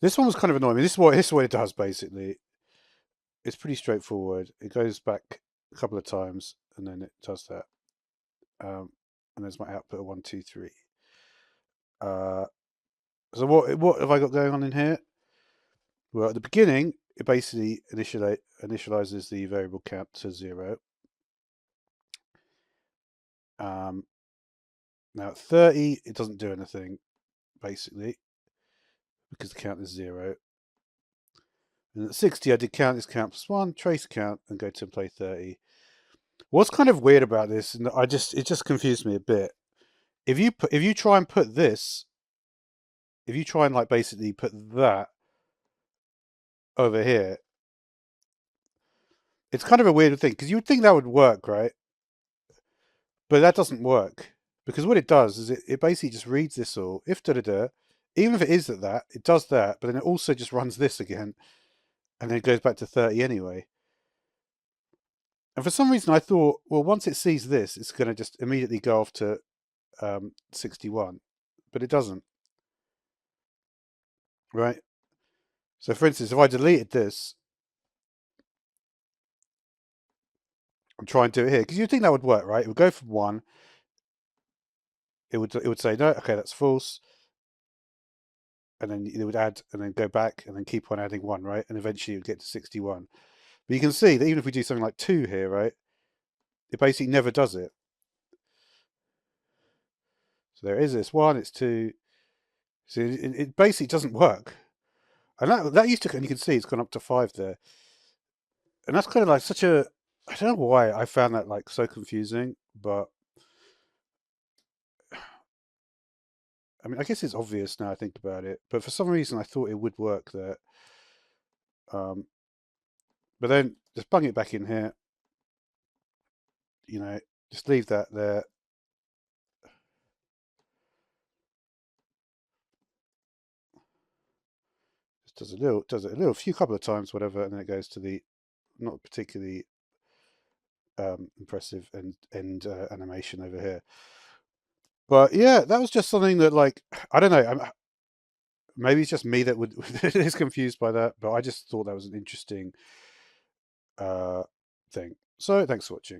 This one was kind of annoying me. This is what it does basically. It's pretty straightforward. It goes back a couple of times and then it does that. And there's my output of 1, 2, 3. So what have I got going on in here? Well, at the beginning, it basically initializes the variable count to 0. Now at 30, it doesn't do anything basically because the count is 0. And at 60, I did count is count plus 1, trace count, and go to play 30. What's kind of weird about this, and it just confused me a bit. If you try and put this, if you try and like basically put that over here, it's kind of a weird thing because you would think that would work, right? But that doesn't work because what it does is it basically just reads this all. If da da da, even if it is that, it does that, but then it also just runs this again, and then it goes back to 30 anyway. And for some reason, I thought, well, once it sees this, it's going to just immediately go off to 61, but it doesn't, right? So, for instance, if I deleted this and try and do it here, because you'd think that would work, right? It would go from 1. It would say no, okay, that's false, and then it would add and then go back and then keep on adding 1, right? And eventually it would get to 61. But you can see that even if we do something like 2 here, right, it basically never does it. So there is this 1, it's 2. So it basically doesn't work. And that used to, and you can see it's gone up to 5 there. And that's kind of like such a, I don't know why I found that like so confusing, but I mean, I guess it's obvious now I think about it, but for some reason I thought it would work there. But then just bung it back in here, just leave that there. Just does it a little, few couple of times, whatever, and then it goes to the not particularly impressive end animation over here. But yeah, that was just something that, like, I don't know. Maybe it's just me that is confused by that, but I just thought that was an interesting thing. So thanks for watching.